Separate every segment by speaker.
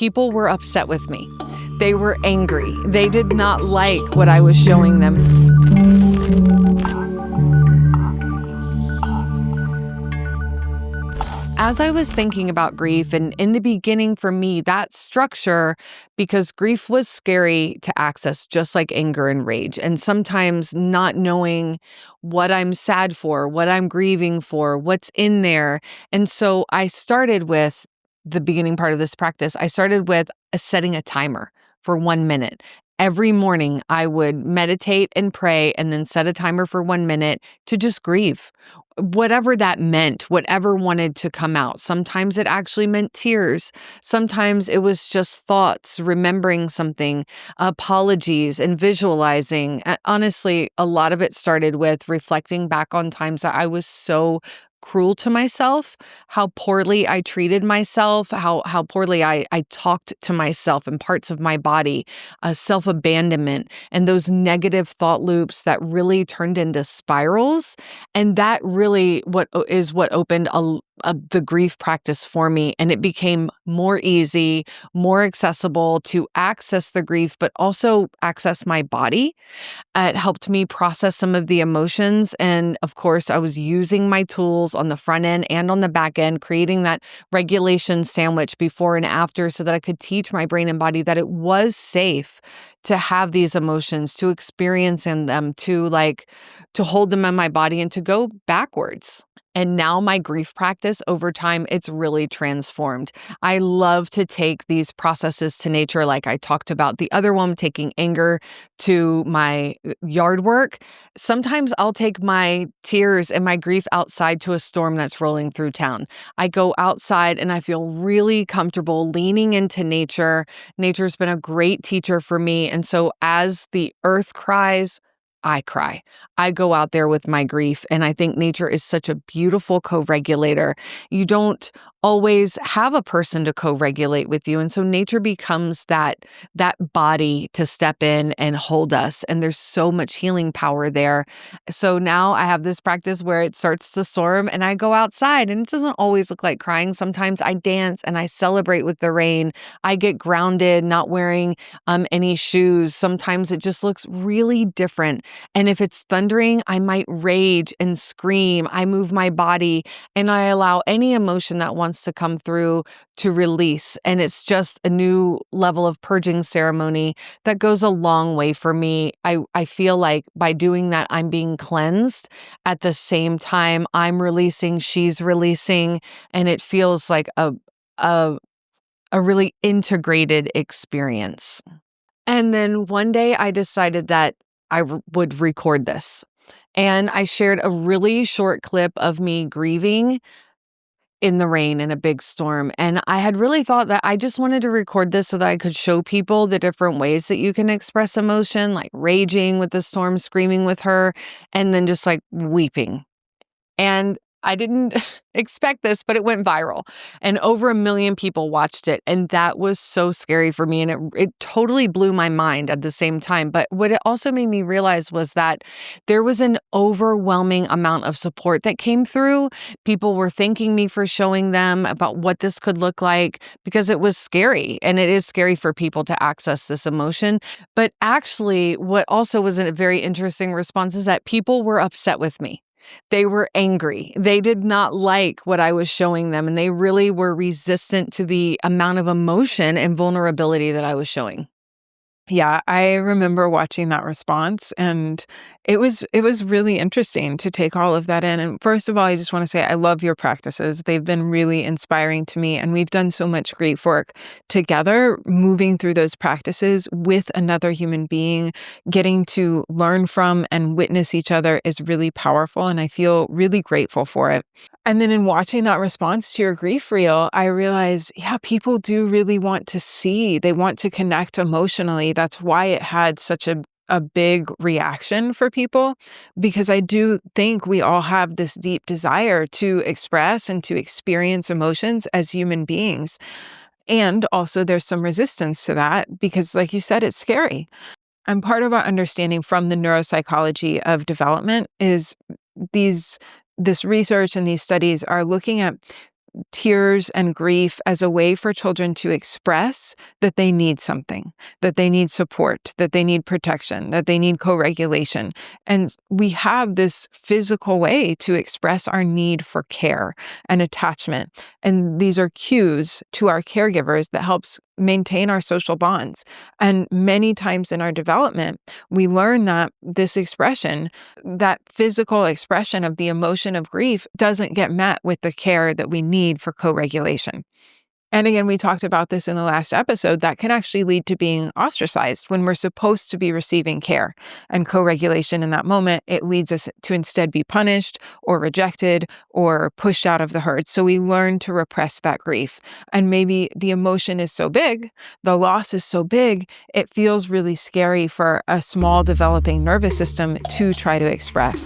Speaker 1: people were upset with me. They were angry. They did not like what I was showing them. As I was thinking about grief, and in the beginning for me, that structure, because grief was scary to access, just like anger and rage. And sometimes not knowing what I'm sad for, what I'm grieving for, what's in there. And so I started with the beginning part of this practice. I started with setting a timer for 1 minute. Every morning I would meditate and pray and then set a timer for 1 minute to just grieve. Whatever that meant, whatever wanted to come out. Sometimes it actually meant tears. Sometimes it was just thoughts, remembering something, apologies, and visualizing. Honestly, a lot of it started with reflecting back on times that I was so cruel to myself, how poorly I treated myself, how poorly I talked to myself and parts of my body, self-abandonment, and those negative thought loops that really turned into spirals. And that really what opened the grief practice for me. And it became more easy, more accessible to access the grief, but also access my body. It helped me process some of the emotions. And of course, I was using my tools on the front end and on the back end, creating that regulation sandwich before and after so that I could teach my brain and body that it was safe to have these emotions, to experience in them, to hold them in my body and to go backwards. And now my grief practice over time, it's really transformed. I love to take these processes to nature, like I talked about the other one, taking anger to my yard work. Sometimes I'll take my tears and my grief outside to a storm that's rolling through town. I go outside and I feel really comfortable leaning into nature. Nature's been a great teacher for me. And so as the earth cries, I cry. I go out there with my grief, and I think nature is such a beautiful co-regulator. You don't always have a person to co-regulate with you, and so nature becomes that body to step in and hold us, and there's so much healing power there. So now I have this practice where it starts to storm, and I go outside, and it doesn't always look like crying. Sometimes I dance and I celebrate with the rain. I get grounded, not wearing any shoes. Sometimes it just looks really different. And if it's thundering, I might rage and scream. I move my body and I allow any emotion that wants to come through to release. And it's just a new level of purging ceremony that goes a long way for me. I feel like by doing that, I'm being cleansed. At the same time, I'm releasing, she's releasing, and it feels like a really integrated experience. And then one day I decided that I would record this. And I shared a really short clip of me grieving in the rain in a big storm. And I had really thought that I just wanted to record this so that I could show people the different ways that you can express emotion, like raging with the storm, screaming with her, and then just like weeping. And I didn't expect this, but it went viral and over 1 million people watched it. And that was so scary for me. And it totally blew my mind at the same time. But what it also made me realize was that there was an overwhelming amount of support that came through. People were thanking me for showing them about what this could look like because it was scary. And it is scary for people to access this emotion. But actually, what also was a very interesting response is that people were upset with me. They were angry. They did not like what I was showing them, and they really were resistant to the amount of emotion and vulnerability that I was showing.
Speaker 2: Yeah, I remember watching that response, and it was really interesting to take all of that in. And first of all, I just want to say I love your practices. They've been really inspiring to me, and we've done so much grief work together, moving through those practices with another human being. Getting to learn from and witness each other is really powerful, and I feel really grateful for it. And then in watching that response to your grief reel, I realized, yeah, people do really want to see. They want to connect emotionally. That's why it had such a big reaction for people, because I do think we all have this deep desire to express and to experience emotions as human beings. And also there's some resistance to that because, like you said, it's scary. And part of our understanding from the neuropsychology of development is this research and these studies are looking at tears and grief as a way for children to express that they need something, that they need support, that they need protection, that they need co-regulation. And we have this physical way to express our need for care and attachment. And these are cues to our caregivers that helps maintain our social bonds. And many times in our development, we learn that this expression, that physical expression of the emotion of grief, doesn't get met with the care that we need for co-regulation. And again, we talked about this in the last episode, that can actually lead to being ostracized when we're supposed to be receiving care and co-regulation in that moment. It leads us to instead be punished or rejected or pushed out of the herd. So we learn to repress that grief. And maybe the emotion is so big, the loss is so big, it feels really scary for a small developing nervous system to try to express.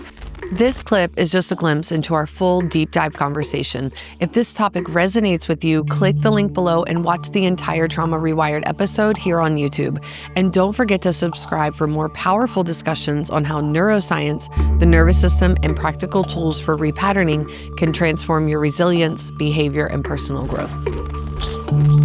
Speaker 1: This clip is just a glimpse into our full deep dive conversation. If this topic resonates with you, click the link below and watch the entire Trauma Rewired episode here on YouTube. And don't forget to subscribe for more powerful discussions on how neuroscience, the nervous system, and practical tools for repatterning can transform your resilience, behavior, and personal growth.